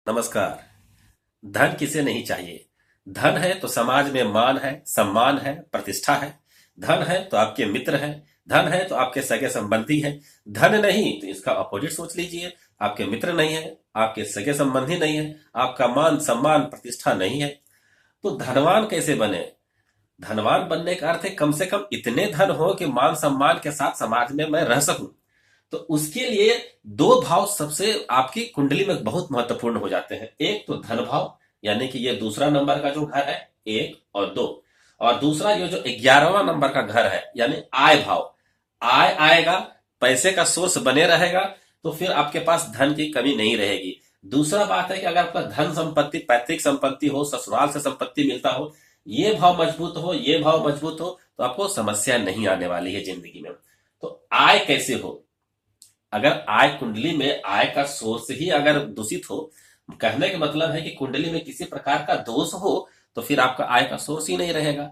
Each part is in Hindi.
नमस्कार। धन किसे नहीं चाहिए। धन है तो समाज में मान है, सम्मान है, प्रतिष्ठा है। धन है तो आपके मित्र हैं। धन है तो आपके सगे संबंधी हैं। धन नहीं तो इसका अपोजिट सोच लीजिए। आपके मित्र नहीं है, आपके सगे संबंधी नहीं है, आपका मान सम्मान प्रतिष्ठा नहीं है। तो धनवान कैसे बने। धनवान बनने का अर्थ है कम से कम इतने धन हो कि मान सम्मान के साथ समाज में मैं रह सकूं। तो उसके लिए दो भाव सबसे आपकी कुंडली में बहुत महत्वपूर्ण हो जाते हैं। एक तो धन भाव, यानी कि ये दूसरा नंबर का जो घर है, एक और दो। और दूसरा ये जो 11वां नंबर का घर है, यानी आय भाव। आय आएगा, पैसे का सोर्स बने रहेगा, तो फिर आपके पास धन की कमी नहीं रहेगी। दूसरा बात है कि अगर आपका धन संपत्ति, पैतृक संपत्ति हो, ससुराल से संपत्ति मिलता हो, ये भाव मजबूत हो, ये भाव मजबूत हो, तो आपको समस्या नहीं आने वाली है जिंदगी में। तो आय कैसे हो। अगर आय कुंडली में आय का सोर्स ही अगर दूषित हो, कहने का मतलब है कि कुंडली में किसी प्रकार का दोष हो, तो फिर आपका आय का सोर्स ही नहीं रहेगा।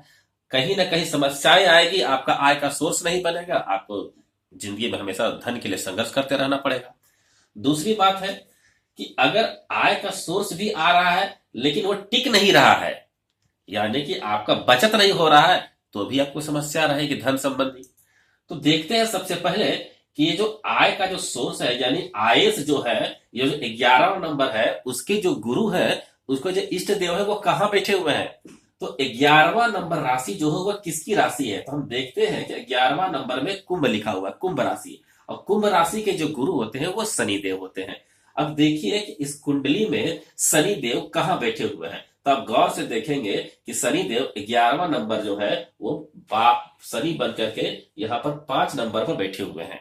कहीं ना कहीं समस्याएं आएगी, आपका आय का सोर्स नहीं बनेगा, आपको जिंदगी में हमेशा धन के लिए संघर्ष करते रहना पड़ेगा। दूसरी बात है कि अगर आय का सोर्स भी आ रहा है लेकिन वो टिक नहीं रहा है, यानी कि आपका बचत नहीं हो रहा है, तो भी आपको समस्या रहेगी धन संबंधी। तो देखते हैं सबसे पहले कि ये जो आय का जो सोर्स है, यानी आयस जो है, ये जो 11वां नंबर है, उसके जो गुरु है, उसको जो इष्ट देव है, वो कहाँ बैठे हुए हैं। तो 11वां नंबर राशि जो है वह किसकी राशि है, तो हम देखते हैं कि 11वां नंबर में कुंभ लिखा हुआ है, कुंभ राशि। और कुंभ राशि के जो गुरु होते हैं वो शनि देव होते हैं। अब देखिए कि इस कुंडली में शनि देव कहाँ बैठे हुए हैं। तो आप गौर से देखेंगे कि शनि देव 11वां नंबर जो है वो बाप शनि बन करके यहाँ पर 5 नंबर पर बैठे हुए हैं।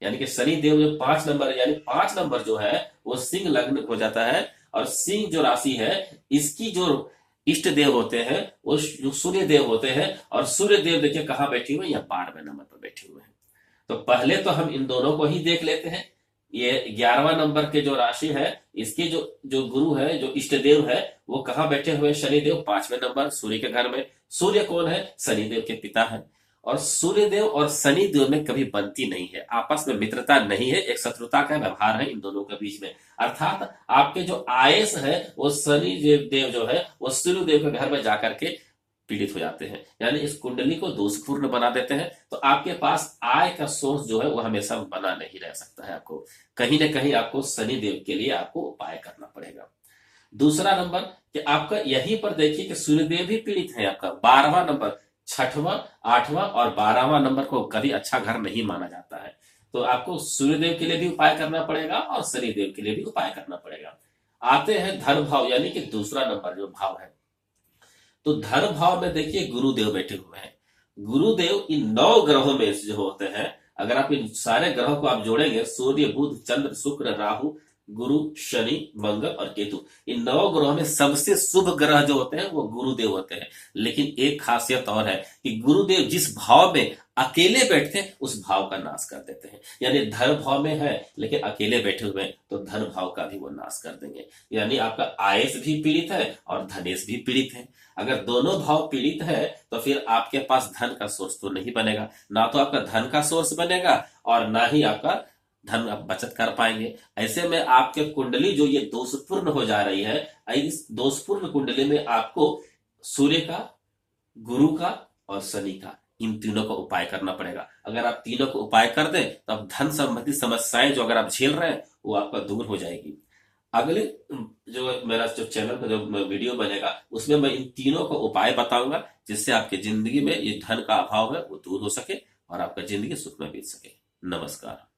यानी कि शनि देव जो 5 नंबर, यानी 5 नंबर जो है वो सिंह लग्न हो जाता है। और सिंह जो राशि है, इसकी जो इष्ट देव होते हैं वो सूर्य देव होते हैं। और सूर्य देव देखिए कहाँ बैठे हुए हैं, या 12वें नंबर पर बैठे हुए हैं। तो पहले तो हम इन दोनों को ही देख लेते हैं। ये 11वां नंबर के जो राशि है, इसके जो जो गुरु है, जो इष्ट देव है, वो कहाँ बैठे हुए हैं, शनिदेव 5वें नंबर सूर्य के घर में। सूर्य कौन है, शनिदेव के पिता है। और सूर्यदेव और शनिदेव में कभी बनती नहीं है, आपस में मित्रता नहीं है, एक शत्रुता का व्यवहार है इन दोनों के बीच में। अर्थात आपके जो आयस है वो शनि देव जो है वो सूर्यदेव के घर में जाकर के पीड़ित हो जाते हैं, यानी इस कुंडली को दोषपूर्ण बना देते हैं। तो आपके पास आय का सोर्स जो है वो हमेशा बना नहीं रह सकता है। आपको कहीं ना कहीं आपको शनि देव के लिए आपको उपाय करना पड़ेगा। दूसरा नंबर कि आपका यहीं पर देखिए कि सूर्यदेव भी पीड़ित है। आपका 12वां नंबर, 6वां, 8वां और 12वां नंबर को कभी अच्छा घर नहीं माना जाता है। तो आपको सूर्यदेव के लिए भी उपाय करना पड़ेगा और शनिदेव के लिए भी उपाय करना पड़ेगा। आते हैं धन भाव, यानी कि दूसरा नंबर जो भाव है। तो धन भाव में देखिए गुरुदेव बैठे हुए हैं। गुरुदेव इन 9 ग्रहों में से जो होते हैं, अगर आप इन सारे ग्रहों को आप जोड़ेंगे, सूर्य, बुध, चंद्र, शुक्र, राहु, गुरु, शनि, मंगल और केतु, इन 9 ग्रहों में सबसे शुभ ग्रह जो होते हैं वो गुरुदेव होते हैं। लेकिन एक खासियत और है कि गुरुदेव जिस भाव में अकेले बैठते हैं उस भाव का नाश कर देते हैं। यानी धन भाव में है लेकिन अकेले बैठे हुए हैं तो धन भाव का भी वो नाश कर देंगे। यानी आपका आयस भी पीड़ित है और धनेश भी पीड़ित है। अगर दोनों भाव पीड़ित है तो फिर आपके पास धन का सोर्स तो नहीं बनेगा, ना तो आपका धन का सोर्स बनेगा और ना ही आपका धन आप बचत कर पाएंगे। ऐसे में आपके कुंडली जो ये दोषपूर्ण हो जा रही है, इस दोषपूर्ण कुंडली में आपको सूर्य का, गुरु का और शनि का, इन तीनों का उपाय करना पड़ेगा। अगर आप तीनों को उपाय कर दें तो आप धन संबंधी समस्याएं जो अगर आप झेल रहे हैं वो आपका दूर हो जाएगी। अगले जो मेरा जो चैनल पर जो वीडियो बनेगा उसमें मैं इन तीनों का उपाय बताऊंगा, जिससे आपकी जिंदगी में ये धन का अभाव है वो दूर हो सके और आपका जिंदगी सुख में बीत सके। नमस्कार।